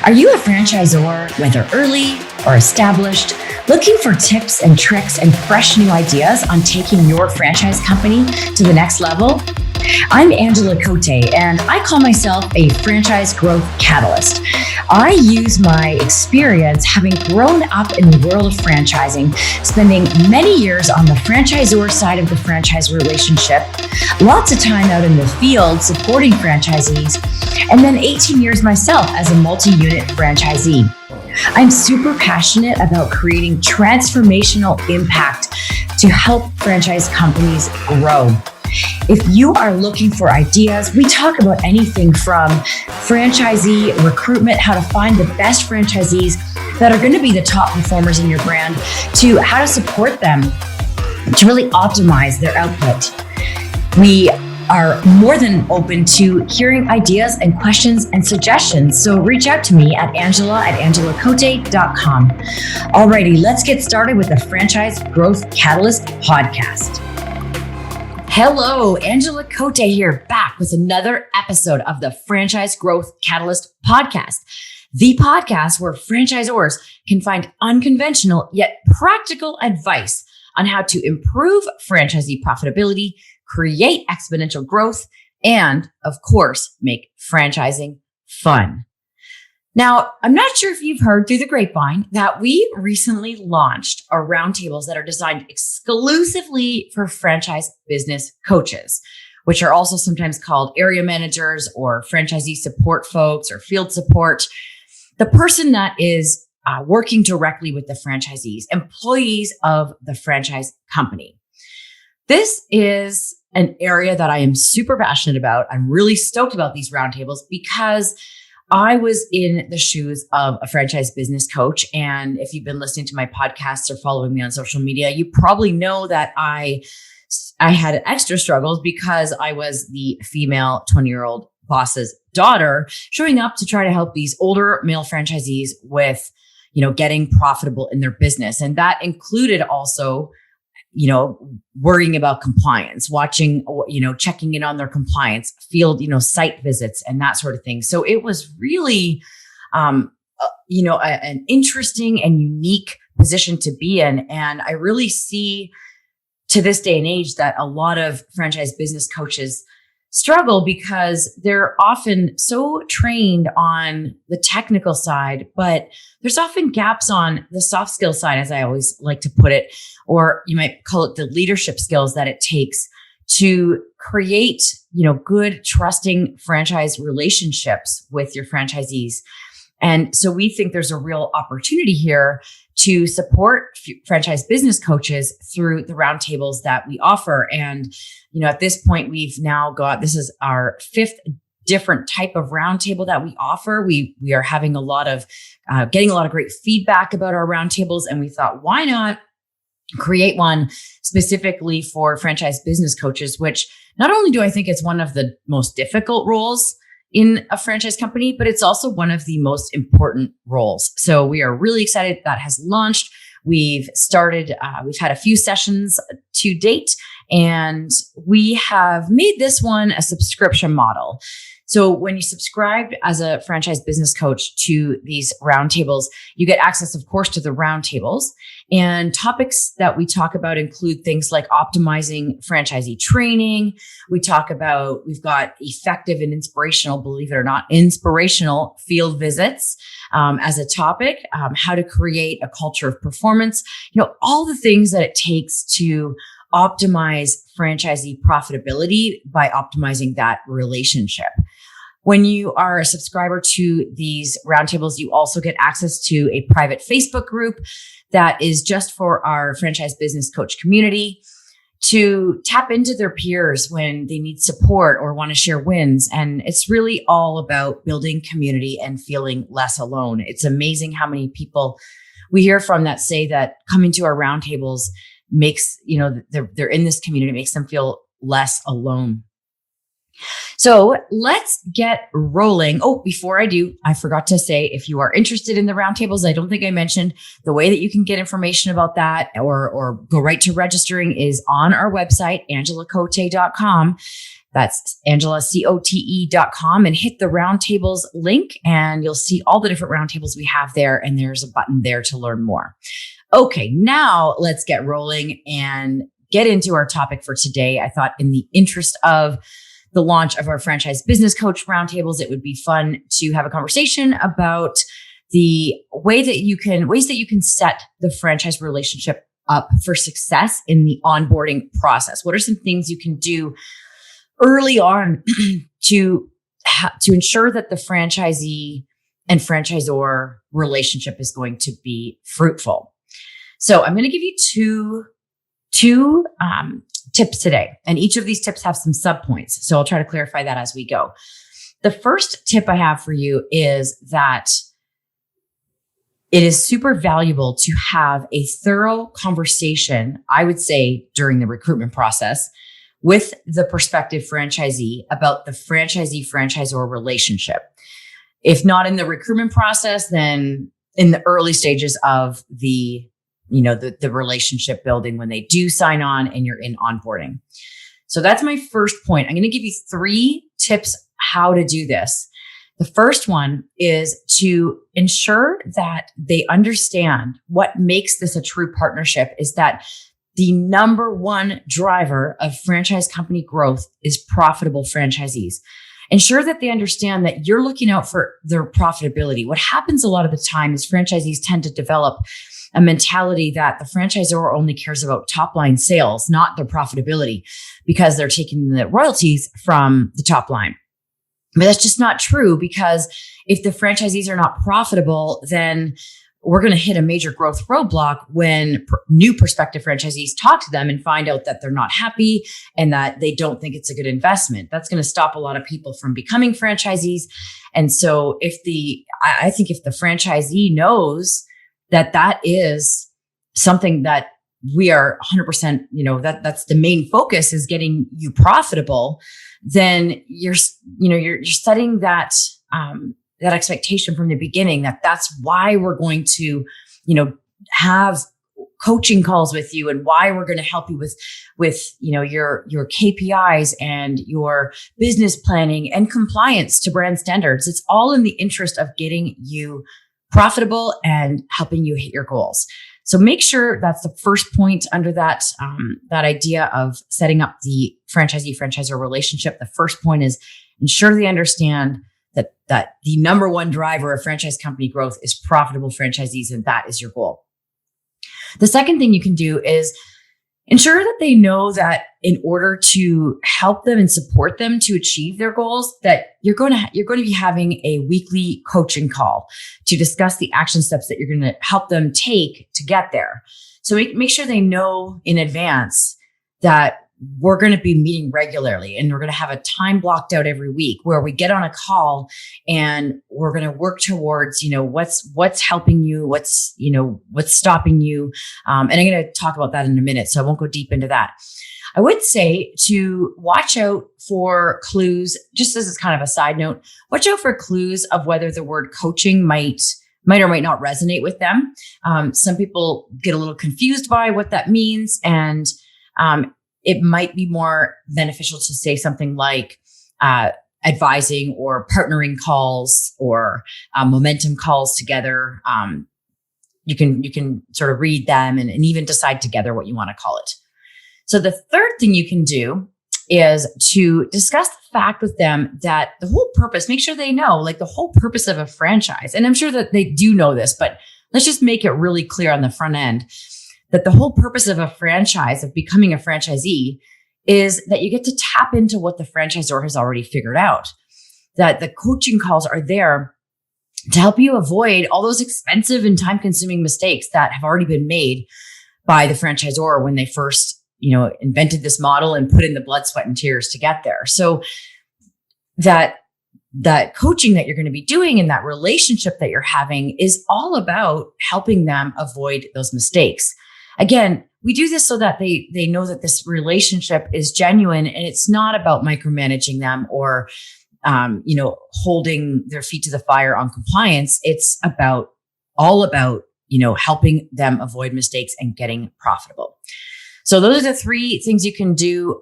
Are you a franchisor, whether early or established, looking for tips and tricks and fresh new ideas on taking your franchise company to the next level? I'm Angela Cote, and I call myself a franchise growth catalyst. I use my experience having grown up in the world of franchising, spending many years on the franchisor side of the franchise relationship, lots of time out in the field supporting franchisees, and then 18 years myself as a multi-unit franchisee. I'm super passionate about creating transformational impact to help franchise companies grow. If you are looking for ideas, we talk about anything from franchisee recruitment, how to find the best franchisees that are going to be the top performers in your brand, to how to support them to really optimize their output. We are more than open to hearing ideas and questions and suggestions. So reach out to me at angela@angelacote.com. Alrighty, let's get started with the Franchise Growth Catalyst podcast. Hello, Angela Cote here, back with another episode of the Franchise Growth Catalyst podcast, the podcast where franchisors can find unconventional yet practical advice on how to improve franchisee profitability, create exponential growth, and of course, make franchising fun. Now, I'm not sure if you've heard through the grapevine that we recently launched our roundtables that are designed exclusively for franchise business coaches, which are also sometimes called area managers or franchisee support folks or field support. The person that is working directly with the franchisees, employees of the franchise company. This is an area that I am super passionate about. I'm really stoked about these roundtables because I was in the shoes of a franchise business coach. And if you've been listening to my podcasts or following me on social media, you probably know that I had extra struggles because I was the female 20-year-old boss's daughter showing up to try to help these older male franchisees with, getting profitable in their business. And that included also worrying about compliance, watching, checking in on their compliance, field, site visits and that sort of thing. So it was really, an interesting and unique position to be in. And I really see to this day and age that a lot of franchise business coaches struggle because they're often so trained on the technical side, but there's often gaps on the soft skill side, as I always like to put it, or you might call it the leadership skills that it takes to create, good, trusting franchise relationships with your franchisees. And so we think there's a real opportunity here to support franchise business coaches through the roundtables that we offer. And, at this point, we've now got, this is our fifth different type of roundtable that we offer. We are having a lot of, getting a lot of great feedback about our roundtables. And we thought, why not create one specifically for franchise business coaches, which not only do I think it's one of the most difficult roles in a franchise company, but it's also one of the most important roles. So we are really excited that has launched. We've started, we've had a few sessions to date, and we have made this one a subscription model. So when you subscribe as a franchise business coach to these roundtables, you get access, of course, to the roundtables. And topics that we talk about include things like optimizing franchisee training. We've got effective and inspirational, believe it or not, inspirational field visits as a topic, how to create a culture of performance, all the things that it takes to optimize franchisee profitability by optimizing that relationship. When you are a subscriber to these roundtables, you also get access to a private Facebook group that is just for our franchise business coach community to tap into their peers when they need support or want to share wins. And it's really all about building community and feeling less alone. It's amazing how many people we hear from that say that coming to our roundtables makes, they're in this community, makes them feel less alone. So let's get rolling. Oh, before I do, I forgot to say, if you are interested in the roundtables, I don't think I mentioned the way that you can get information about that or go right to registering is on our website, angelacote.com. That's angelacote.com, and hit the Roundtables link and you'll see all the different roundtables we have there. And there's a button there to learn more. Okay, now let's get rolling and get into our topic for today. I thought in the interest of the launch of our franchise business coach roundtables, it would be fun to have a conversation about the ways that you can set the franchise relationship up for success in the onboarding process. What are some things you can do early on to ensure that the franchisee and franchisor relationship is going to be fruitful? So I'm going to give you two tips today, and each of these tips have some subpoints. So I'll try to clarify that as we go. The first tip I have for you is that it is super valuable to have a thorough conversation, I would say, during the recruitment process with the prospective franchisee about the franchisee-franchisor relationship. If not in the recruitment process, then in the early stages of the relationship building when they do sign on and you're in onboarding. So that's my first point. I'm going to give you 3 tips how to do this. The first one is to ensure that they understand what makes this a true partnership is that the number one driver of franchise company growth is profitable franchisees. Ensure that they understand that you're looking out for their profitability. What happens a lot of the time is franchisees tend to develop a mentality that the franchisor only cares about top line sales, not their profitability, because they're taking the royalties from the top line. But that's just not true, because if the franchisees are not profitable, then we're going to hit a major growth roadblock when new prospective franchisees talk to them and find out that they're not happy and that they don't think it's a good investment. That's going to stop a lot of people from becoming franchisees. And so I think if the franchisee knows that that is something that we are 100%, that's the main focus is getting you profitable, then you're setting that expectation from the beginning that that's why we're going to, have coaching calls with you and why we're going to help you with your KPIs and your business planning and compliance to brand standards. It's all in the interest of getting you profitable and helping you hit your goals. So make sure that's the first point under that idea of setting up the franchisee-franchisor relationship. The first point is ensure they understand that the number one driver of franchise company growth is profitable franchisees, and that is your goal. The second thing you can do is ensure that they know that in order to help them and support them to achieve their goals, that you're going to be having a weekly coaching call to discuss the action steps that you're going to help them take to get there. So make sure they know in advance that we're going to be meeting regularly, and we're going to have a time blocked out every week where we get on a call and we're going to work towards, what's helping you, what's stopping you. And I'm going to talk about that in a minute, so I won't go deep into that. I would say to watch out for clues, just as it's kind of a side note, watch out for clues of whether the word coaching might or might not resonate with them. Some people get a little confused by what that means, and it might be more beneficial to say something like advising or partnering calls or momentum calls together. You can sort of read them and even decide together what you want to call it. So the third thing you can do is to discuss the fact with them that the whole purpose, make sure they know, like the whole purpose of a franchise. And I'm sure that they do know this, but let's just make it really clear on the front end that the whole purpose of a franchise, of becoming a franchisee, is that you get to tap into what the franchisor has already figured out. That the coaching calls are there to help you avoid all those expensive and time-consuming mistakes that have already been made by the franchisor when they first, invented this model and put in the blood, sweat, and tears to get there. So that coaching that you're going to be doing and that relationship that you're having is all about helping them avoid those mistakes. Again, we do this so that they know that this relationship is genuine and it's not about micromanaging them or, holding their feet to the fire on compliance. It's all about, helping them avoid mistakes and getting profitable. So those are the 3 things you can do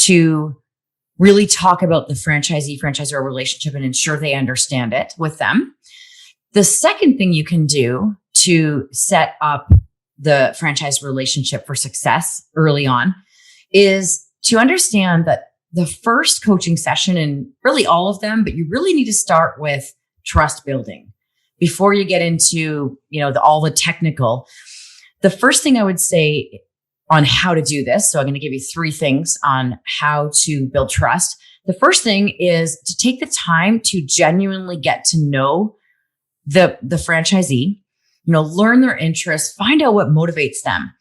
to really talk about the franchisee-franchisor relationship and ensure they understand it with them. The second thing you can do to set up the franchise relationship for success early on is to understand that the first coaching session, and really all of them, but you really need to start with trust building before you get into, all the technical. The first thing I would say on how to do this, so I'm going to give you 3 things on how to build trust. The first thing is to take the time to genuinely get to know the franchisee, learn their interests, find out what motivates them.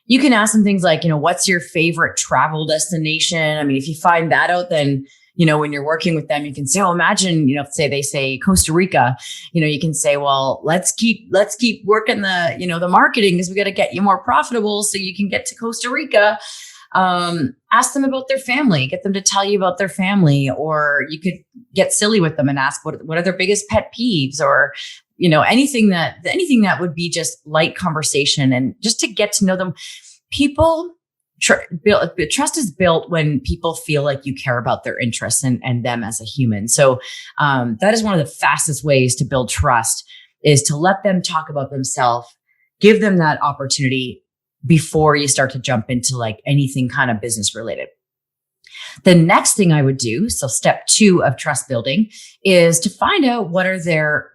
You can ask them things like, what's your favorite travel destination? I mean, if you find that out, then, when you're working with them, you can say, imagine, say they say Costa Rica, you can say, well, let's keep working the marketing because we got to get you more profitable so you can get to Costa Rica. Ask them about their family, get them to tell you about their family, or you could get silly with them and ask what are their biggest pet peeves, or, anything that would be just light conversation and just to get to know them. Trust is built when people feel like you care about their interests and them as a human. So, that is one of the fastest ways to build trust, is to let them talk about themselves, give them that opportunity before you start to jump into like anything kind of business related. The next thing I would do, so step 2 of trust building, is to find out what are their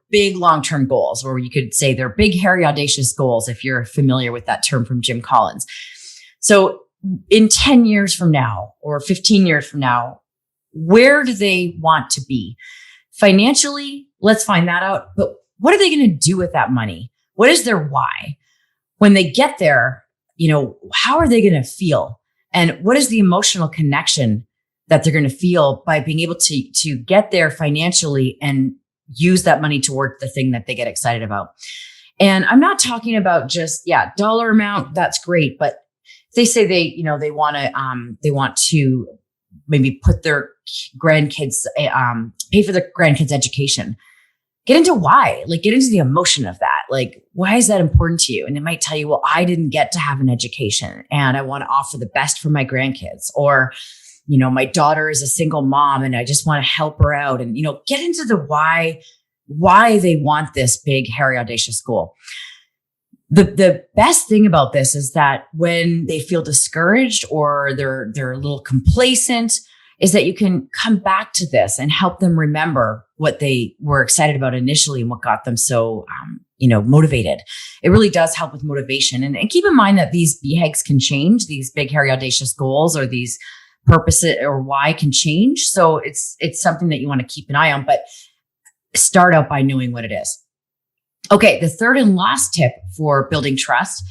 big long-term goals, or you could say their big, hairy, audacious goals, if you're familiar with that term from Jim Collins. So in 10 years from now or 15 years from now, where do they want to be? Financially, let's find that out. But what are they going to do with that money? What is their why? When they get there, how are they going to feel? And what is the emotional connection that they're going to feel by being able to get there financially and use that money toward the thing that they get excited about? And I'm not talking about just, dollar amount. That's great. But they say they want to maybe put their grandkids, pay for their grandkids' education. Get into why, get into the emotion of that. Why is that important to you? And they might tell you, well, I didn't get to have an education and I want to offer the best for my grandkids. Or, my daughter is a single mom and I just want to help her out. And, get into the why they want this big, hairy, audacious goal. The best thing about this is that when they feel discouraged or they're a little complacent, is that you can come back to this and help them remember what they were excited about initially and what got them so, motivated. It really does help with motivation. And keep in mind that these BHAGs can change, these big, hairy, audacious goals, or these purposes or why can change. So it's something that you want to keep an eye on, but start out by knowing what it is. Okay, the third and last tip for building trust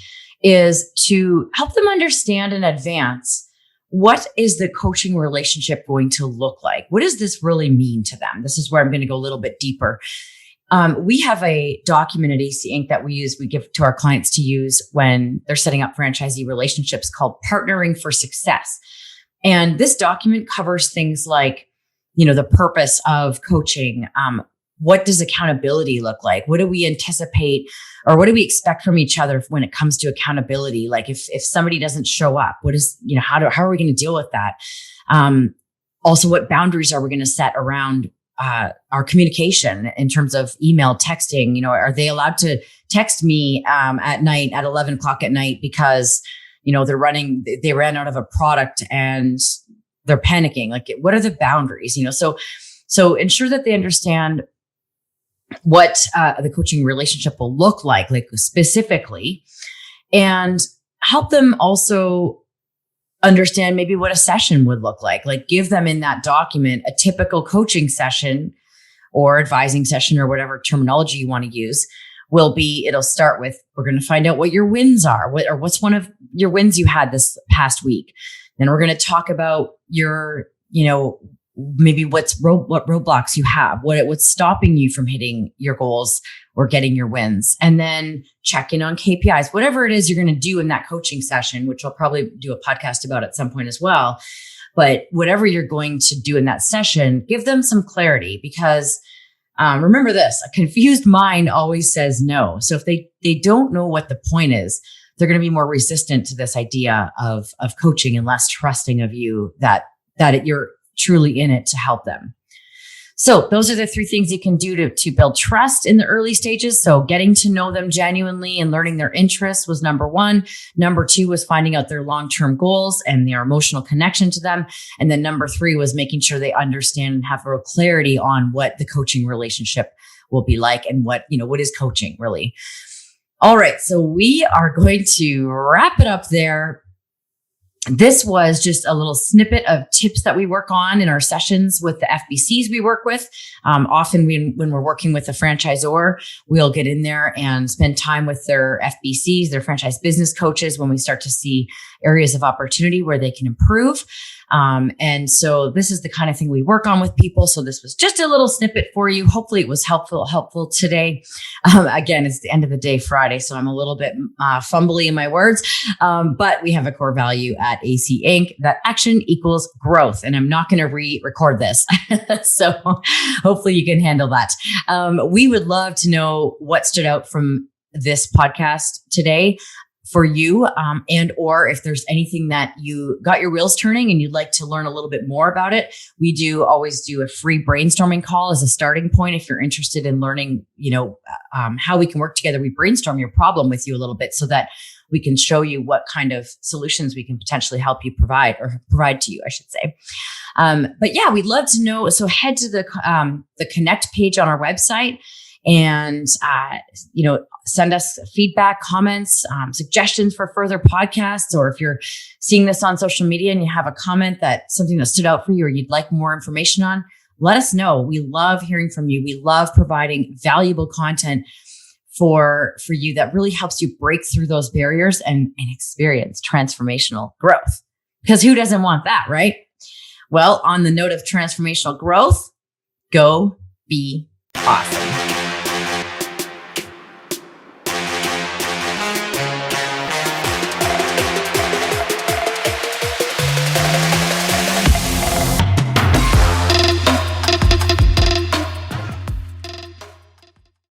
is to help them understand in advance, what is the coaching relationship going to look like? What does this really mean to them? This is where I'm going to go a little bit deeper. We have a document at AC Inc. that we give to our clients to use when they're setting up franchisee relationships, called Partnering for Success. And this document covers things like, the purpose of coaching. What does accountability look like? What do we anticipate, or what do we expect from each other when it comes to accountability? Like if somebody doesn't show up, how are we going to deal with that? Also, what boundaries are we going to set around our communication in terms of email, texting? Are they allowed to text me at night at 11 o'clock at night because they ran out of a product and they're panicking? What are the boundaries? So ensure that they understand what the coaching relationship will look like specifically, and help them also understand maybe what a session would look like. Give them in that document a typical coaching session or advising session, or whatever terminology you want to use. It'll start with, we're going to find out what your wins are, what's one of your wins you had this past week. Then we're going to talk about your, maybe what roadblocks you have, what's stopping you from hitting your goals or getting your wins. And then check in on KPIs, whatever it is you're going to do in that coaching session, which I'll probably do a podcast about at some point as well. But whatever you're going to do in that session, give them some clarity, because remember this, a confused mind always says no. So if they don't know what the point is, they're going to be more resistant to this idea of coaching and less trusting of you that you're truly in it to help them. So those are the 3 things you can do to build trust in the early stages. So getting to know them genuinely and learning their interests was number 1. Number 2 was finding out their long-term goals and their emotional connection to them. And then number 3 was making sure they understand and have real clarity on what the coaching relationship will be like and what is coaching really. All right. So we are going to wrap it up there. This was just a little snippet of tips that we work on in our sessions with the FBCs we work with. Often when we're working with a franchisor, we'll get in there and spend time with their FBCs, their franchise business coaches, when we start to see areas of opportunity where they can improve. And so this is the kind of thing we work on with people. So this was just a little snippet for you. Hopefully it was helpful today. Again, it's the end of the day Friday, so I'm a little bit fumbly in my words. But we have a core value at AC Inc. that action equals growth. And I'm not going to re-record this. So hopefully you can handle that. We would love to know what stood out from this podcast today for you, and or if there's anything that you got your wheels turning and you'd like to learn a little bit more about it. We always do a free brainstorming call as a starting point. If you're interested in learning, how we can work together, we brainstorm your problem with you a little bit so that we can show you what kind of solutions we can potentially help you provide to you, I should say. But yeah, we'd love to know. So head to the Connect page on our website and, send us feedback, comments, suggestions for further podcasts, or if you're seeing this on social media and you have a comment something that stood out for you or you'd like more information on, let us know. We love hearing from you. We love providing valuable content for you that really helps you break through those barriers and experience transformational growth. Because who doesn't want that, right? Well, on the note of transformational growth, go be awesome.